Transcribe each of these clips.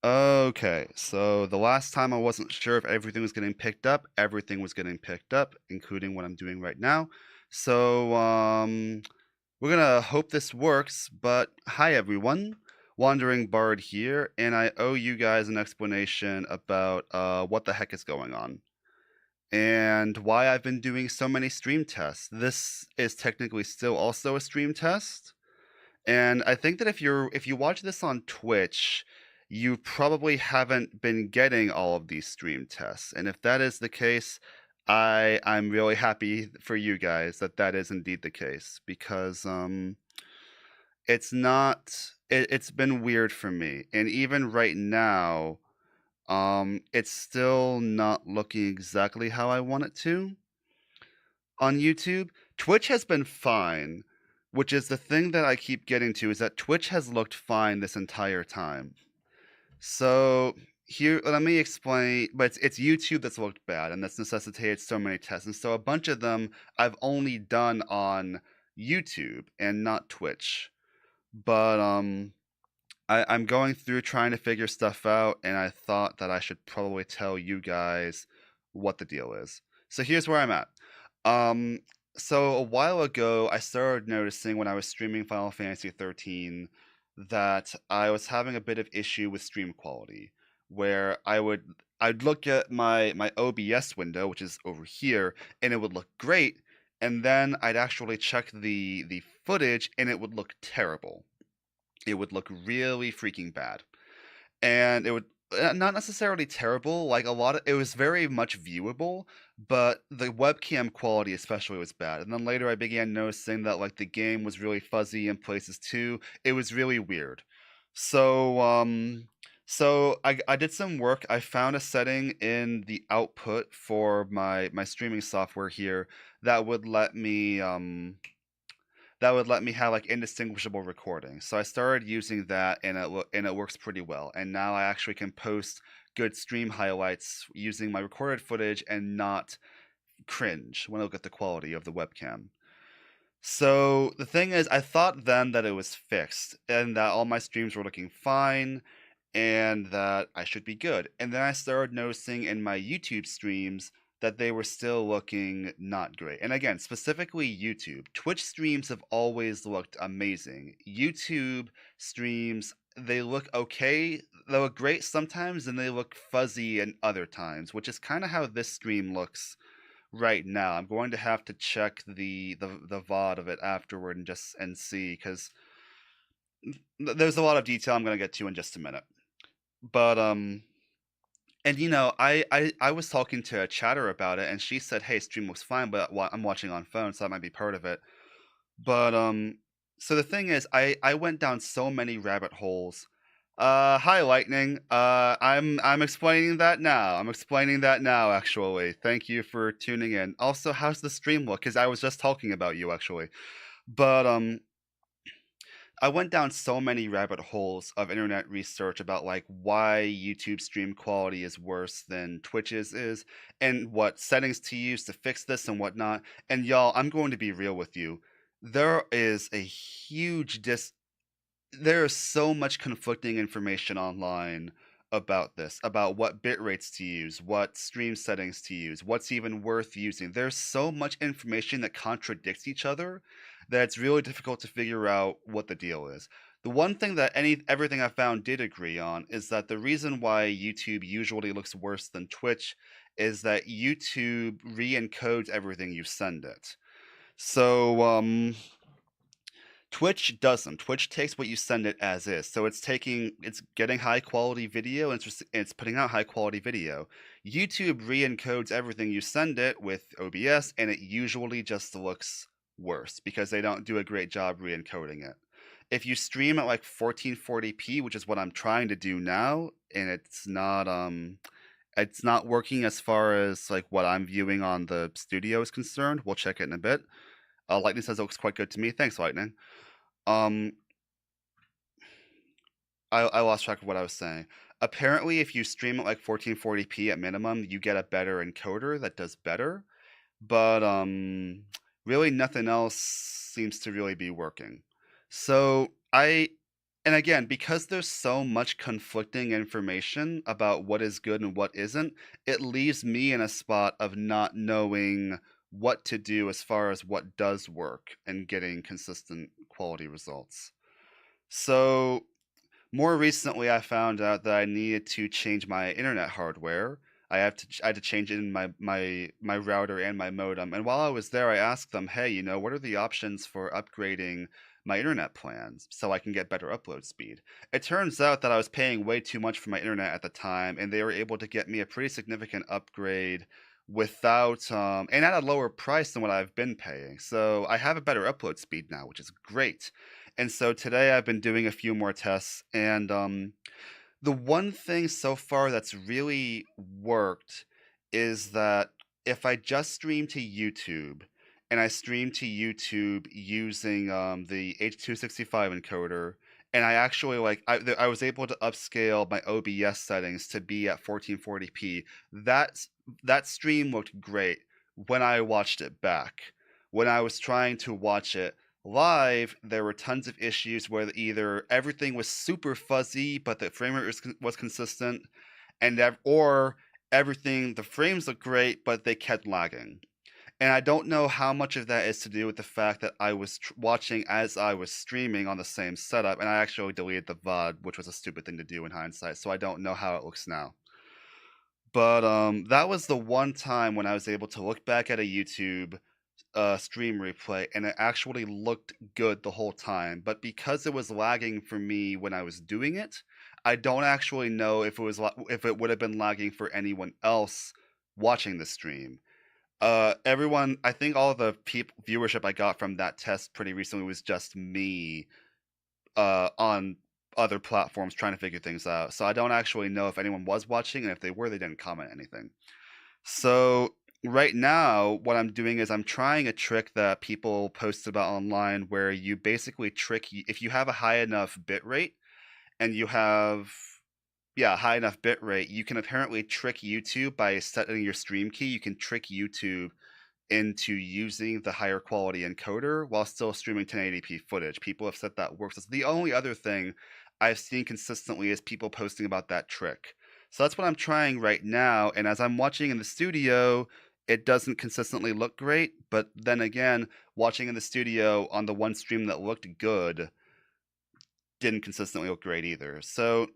Okay, so the last time I wasn't sure if everything was getting picked up, everything was getting picked up, including what I'm doing right now. So, we're gonna hope this works, but hi everyone. Wandering Bard here, and I owe you guys an explanation about what the heck is going on and why I've been doing so many stream tests. This is technically still also a stream test, and I think that if you watch this on Twitch, you probably haven't been getting all of these stream tests. And if that is the case, I'm really happy for you guys that that is indeed the case because it's not it's been weird for me. And even right now, it's still not looking exactly how I want it to on YouTube. Twitch has been fine, which is the thing that I keep getting to is that Twitch has looked fine this entire time. So here, let me explain. But it's YouTube that's looked bad, and that's necessitated so many tests. And so a bunch of them I've only done on YouTube and not Twitch. But I'm going through trying to figure stuff out, and I thought that I should probably tell you guys what the deal is. So here's where I'm at. Um, so a while ago, I started noticing when I was streaming Final Fantasy 13 that I was having a bit of issue with stream quality, where I'd look at my OBS window, which is over here, and it would look great, and then I'd actually check the footage, and it would look terrible. It would look really freaking bad. And it would not necessarily terrible, like a lot of it was very much viewable, but the webcam quality especially was bad. And then later I began noticing that like the game was really fuzzy in places too. It was really weird. So I did some work. I found a setting in the output for my streaming software here that would let me have like indistinguishable recording. So I started using that, and it works pretty well. And now I actually can post good stream highlights using my recorded footage and not cringe when I look at the quality of the webcam. So the thing is, I thought then that it was fixed and that all my streams were looking fine and that I should be good. And then I started noticing in my YouTube streams that they were still looking not great. And again, specifically YouTube. Twitch streams have always looked amazing. YouTube streams, they look okay. They look great sometimes and they look fuzzy in other times, which is kind of how this stream looks right now. I'm going to have to check the VOD of it afterward and just and see because there's a lot of detail I'm going to get to in just a minute. But and you know, I was talking to a chatter about it, and she said, "Hey, stream looks fine, but I'm watching on phone, so that might be part of it." But so the thing is, I went down so many rabbit holes. Hi, Lightning. I'm explaining that now. I'm explaining that now, actually. Thank you for tuning in. Also, how's the stream look? Because I was just talking about you, actually. But I went down so many rabbit holes of internet research about like why YouTube stream quality is worse than Twitch's is, and what settings to use to fix this and whatnot. And y'all, I'm going to be real with you. There is a huge there is so much conflicting information online about this, about what bit rates to use, what stream settings to use, what's even worth using. There's so much information that contradicts each other that it's really difficult to figure out what the deal is. The one thing that everything I found did agree on is that the reason why YouTube usually looks worse than Twitch is that YouTube re-encodes everything you send it. So Twitch doesn't. Twitch takes what you send it as is. So it's getting high quality video and it's putting out high quality video. YouTube re-encodes everything you send it with OBS and it usually just looks worse because they don't do a great job re-encoding it. If you stream at like 1440p, which is what I'm trying to do now, and it's not working as far as like what I'm viewing on the studio is concerned. We'll check it in a bit. Lightning says it looks quite good to me. Thanks, Lightning. Um, I lost track of what I was saying. Apparently, if you stream at like 1440p at minimum, you get a better encoder that does better. But really nothing else seems to really be working. So And again, because there's so much conflicting information about what is good and what isn't, it leaves me in a spot of not knowing what to do as far as what does work and getting consistent quality results. So, more recently, I found out that I needed to change my internet hardware. I had to change it in my router and my modem. And while I was there, I asked them, "Hey, what are the options for upgrading my internet plans so I can get better upload speed?" It turns out that I was paying way too much for my internet at the time, and they were able to get me a pretty significant upgrade without and at a lower price than what I've been paying. So I have a better upload speed now, which is great. And so today I've been doing a few more tests, and the one thing so far that's really worked is that if I just stream to YouTube and I stream to YouTube using the H.265 encoder, and I actually I was able to upscale my OBS settings to be at 1440p. That stream looked great when I watched it back. When I was trying to watch it live, there were tons of issues where either everything was super fuzzy, but the frame rate was consistent, or everything, the frames looked great, but they kept lagging. And I don't know how much of that is to do with the fact that I was watching as I was streaming on the same setup, and I actually deleted the VOD, which was a stupid thing to do in hindsight, so I don't know how it looks now. But that was the one time when I was able to look back at a YouTube stream replay, and it actually looked good the whole time. But because it was lagging for me when I was doing it, I don't actually know if if it would have been lagging for anyone else watching the stream. Everyone, I think all of the viewership I got from that test pretty recently was just me on other platforms trying to figure things out. So I don't actually know if anyone was watching, and if they were, they didn't comment anything. So right now, what I'm doing is I'm trying a trick that people post about online where you basically if you have a high enough bit rate and you have, yeah, high enough bit rate, you can apparently trick YouTube by setting your stream key. You can trick YouTube into using the higher quality encoder while still streaming 1080p footage. People have said that works. That's the only other thing I've seen consistently is people posting about that trick. So that's what I'm trying right now. And as I'm watching in the studio, it doesn't consistently look great. But then again, watching in the studio on the one stream that looked good didn't consistently look great either. So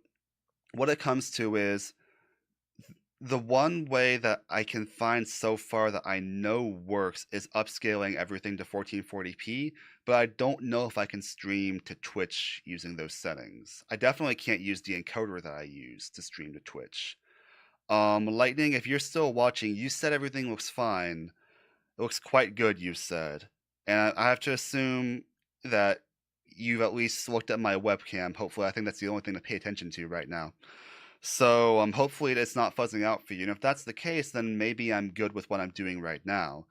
what it comes to is the one way that I can find so far that I know works is upscaling everything to 1440p, but I don't know if I can stream to Twitch using those settings. I definitely can't use the encoder that I use to stream to Twitch. Lightning, if you're still watching, you said everything looks fine. It looks quite good, you said. And I have to assume that you've at least looked at my webcam. Hopefully, I think that's the only thing to pay attention to right now. So hopefully it's not fuzzing out for you. And if that's the case, then maybe I'm good with what I'm doing right now.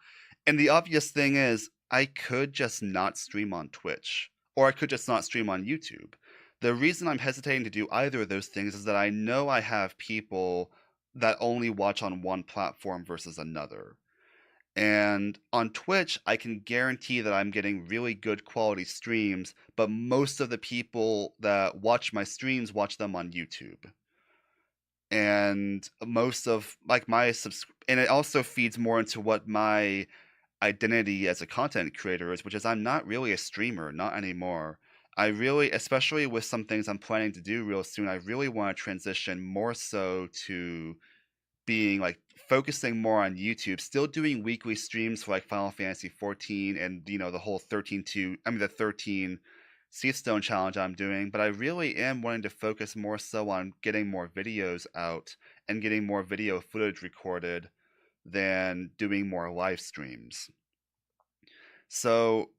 And the obvious thing is, I could just not stream on Twitch, or I could just not stream on YouTube. The reason I'm hesitating to do either of those things is that I know I have people that only watch on one platform versus another. And on Twitch, I can guarantee that I'm getting really good quality streams, but most of the people that watch my streams watch them on YouTube. And most of like and it also feeds more into what my identity as a content creator is, which is I'm not really a streamer, not anymore. I really, especially with some things I'm planning to do real soon, I really want to transition more so to being like focusing more on YouTube, still doing weekly streams for like Final Fantasy 14 and the whole 13 Seastone challenge I'm doing, but I really am wanting to focus more so on getting more videos out and getting more video footage recorded than doing more live streams. So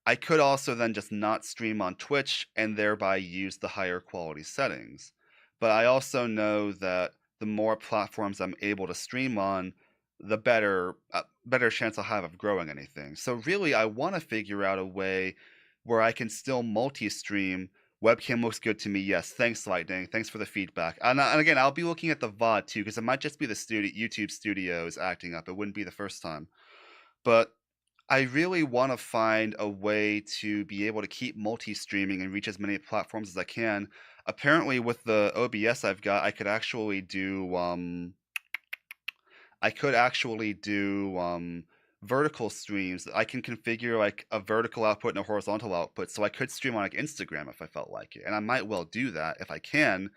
I could also then just not stream on Twitch and thereby use the higher quality settings. But I also know that the more platforms I'm able to stream on, the better chance I'll have of growing anything. So really, I want to figure out a way where I can still multi-stream. Webcam looks good to me. Yes, thanks, Lightning. Thanks for the feedback. And again, I'll be looking at the VOD too, because it might just be the YouTube studios acting up. It wouldn't be the first time. But I really want to find a way to be able to keep multi-streaming and reach as many platforms as I can. Apparently, with the OBS I've got, I could actually do vertical streams. I can configure like a vertical output and a horizontal output, so I could stream on like Instagram if I felt like it, and I might well do that if I can.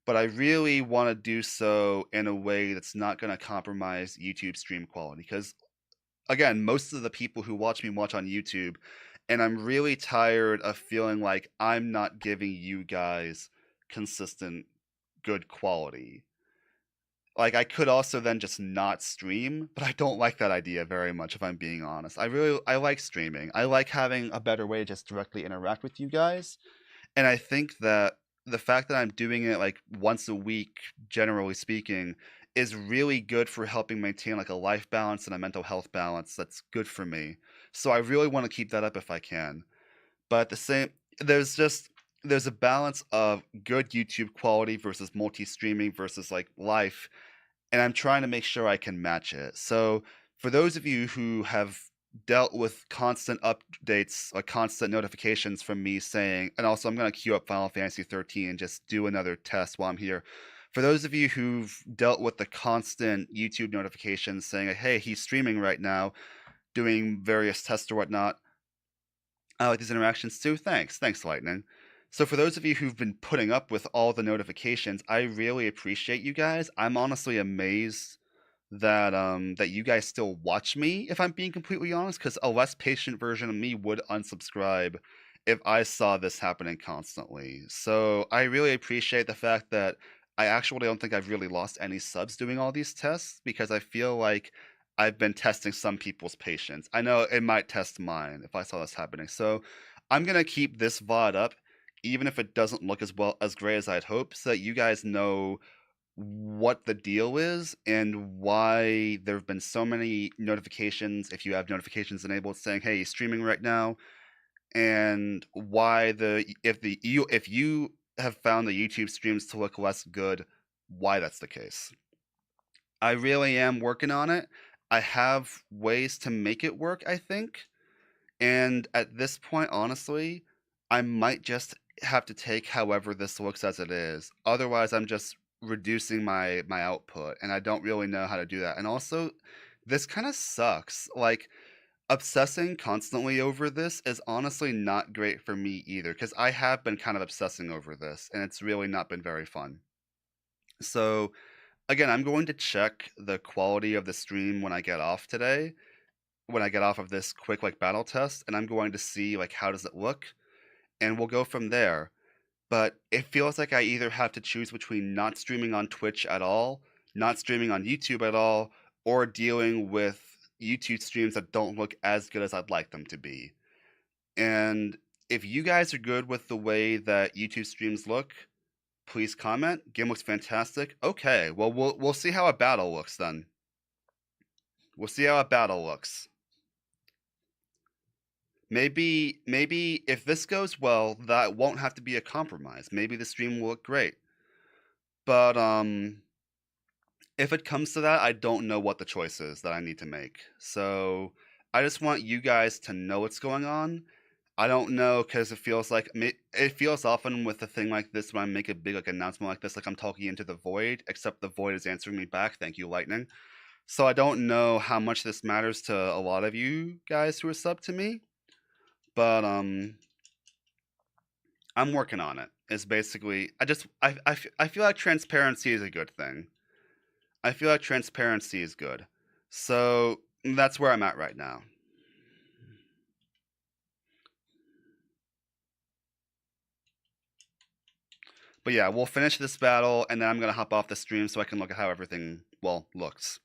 But I really want to do so in a way that's not going to compromise YouTube stream quality. Because again, most of the people who watch me watch on YouTube, and I'm really tired of feeling like I'm not giving you guys consistent good quality. Like I could also then just not stream, but I don't like that idea very much if I'm being honest. I like streaming. I like having a better way to just directly interact with you guys. And I think that the fact that I'm doing it like once a week, generally speaking, is really good for helping maintain like a life balance and a mental health balance that's good for me. So I really want to keep that up if I can. But at the same, there's just there's a balance of good YouTube quality versus multi-streaming versus like life, and I'm trying to make sure I can match it. So for those of you who have dealt with constant updates, like constant notifications from me saying, and also I'm going to queue up Final Fantasy 13 and just do another test while I'm here. For those of you who've dealt with the constant YouTube notifications saying, hey, he's streaming right now, doing various tests or whatnot, I like these interactions too. Thanks, Lightning. So for those of you who've been putting up with all the notifications, I really appreciate you guys. I'm honestly amazed that you guys still watch me, if I'm being completely honest, because a less patient version of me would unsubscribe if I saw this happening constantly. So I really appreciate the fact that I actually don't think I've really lost any subs doing all these tests because I feel like I've been testing some people's patience. I know it might test mine if I saw this happening. So I'm gonna keep this VOD up, even if it doesn't look as great as I'd hope, so that you guys know what the deal is and why there have been so many notifications, if you have notifications enabled, saying, hey, he's streaming right now, and why if you have found the YouTube streams to look less good, why that's the case. I really am working on it. I have ways to make it work, I think. And at this point, honestly, I might just have to take however this looks as it is. Otherwise, I'm just reducing my output, and I don't really know how to do that. And also, this kind of sucks. Like obsessing constantly over this is honestly not great for me either, because I have been kind of obsessing over this, and it's really not been very fun. So again, I'm going to check the quality of the stream when I get off today, when I get off of this quick like battle test, and I'm going to see like how does it look, and we'll go from there. But it feels like I either have to choose between not streaming on Twitch at all, not streaming on YouTube at all, or dealing with YouTube streams that don't look as good as I'd like them to be. And if you guys are good with the way that YouTube streams look, please comment. Game looks fantastic. Okay, well we'll see how a battle looks then. We'll see how a battle looks. Maybe if this goes well, that won't have to be a compromise. Maybe the stream will look great. But if it comes to that, I don't know what the choice is that I need to make. So I just want you guys to know what's going on. I don't know because it feels like it feels often with a thing like this when I make a big like announcement like this, like I'm talking into the void, except the void is answering me back. Thank you, Lightning. So I don't know how much this matters to a lot of you guys who are sub to me, but I'm working on it. It's basically I feel like transparency is a good thing. I feel like transparency is good. So that's where I'm at right now. But yeah, we'll finish this battle and then I'm gonna hop off the stream so I can look at how everything well looks.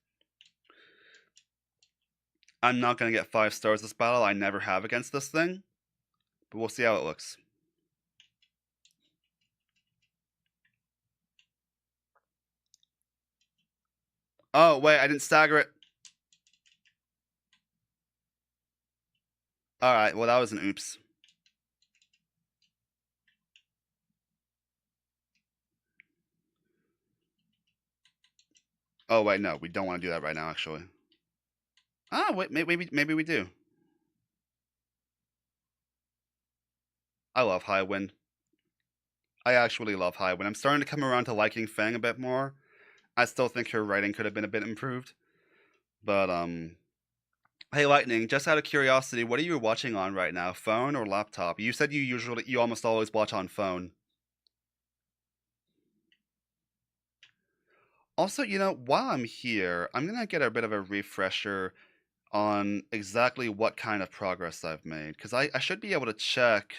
I'm not gonna get 5 stars this battle. I never have against this thing, but we'll see how it looks. Oh wait, I didn't stagger it. All right, well that was an oops. Oh wait, no, we don't want to do that right now. Actually, wait, maybe we do. I love Highwind. I actually love Highwind. I'm starting to come around to liking Fang a bit more. I still think her writing could have been a bit improved. But, hey, Lightning, just out of curiosity, what are you watching on right now? Phone or laptop? You said you almost always watch on phone. Also, while I'm here, I'm gonna get a bit of a refresher on exactly what kind of progress I've made, because I should be able to check.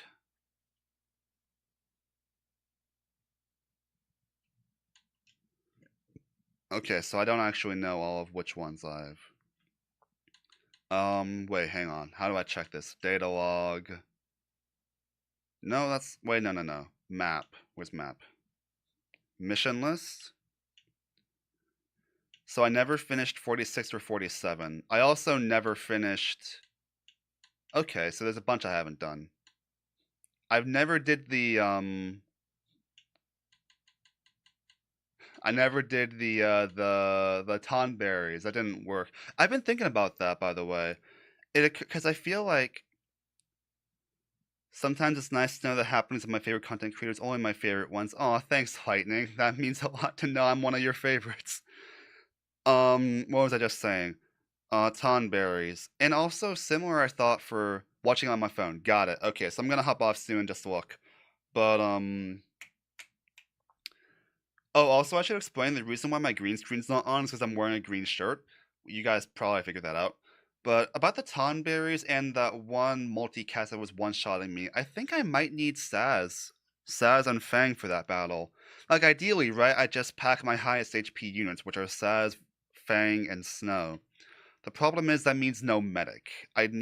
Okay, so I don't actually know all of which ones I've. Wait, hang on. How do I check this? Data log. No, wait, no. Map. Where's map? Mission list? So I never finished 46 or 47. I also never finished. Okay, so there's a bunch I haven't done. I've never did I never did the Tonberries. That didn't work. I've been thinking about that, by the way. Because I feel like sometimes it's nice to know that happenings of my favorite content creators, only my favorite ones. Aw, thanks, Lightning. That means a lot to know I'm one of your favorites. What was I just saying? Tonberries. And also similar I thought for watching on my phone. Got it. Okay, so I'm gonna hop off soon just to look. But oh, also I should explain the reason why my green screen's not on is because I'm wearing a green shirt. You guys probably figured that out. But about the Tonberries and that one multicast that was one-shotting me, I think I might need Saz. Saz and Fang for that battle. Like ideally, right, I just pack my highest HP units, which are Saz, Fang, and Snow. The problem is that means no medic. I'd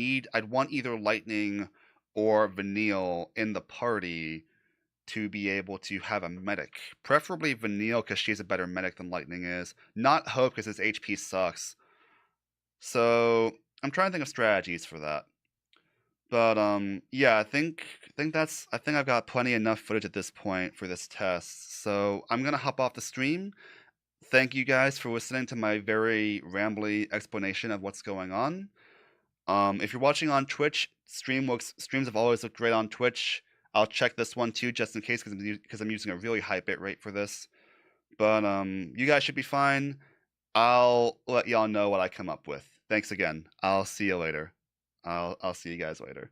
want either Lightning or Vanille in the party to be able to have a medic. Preferably Vanille because she's a better medic than Lightning is. Not Hope because his HP sucks. So I'm trying to think of strategies for that. But yeah, I think I've got plenty enough footage at this point for this test. So I'm gonna hop off the stream. Thank you guys for listening to my very rambly explanation of what's going on. If you're watching on Twitch, streams have always looked great on Twitch. I'll check this one too, just in case, because I'm using a really high bit rate for this. But you guys should be fine. I'll let y'all know what I come up with. Thanks again. I'll see you later. I'll see you guys later.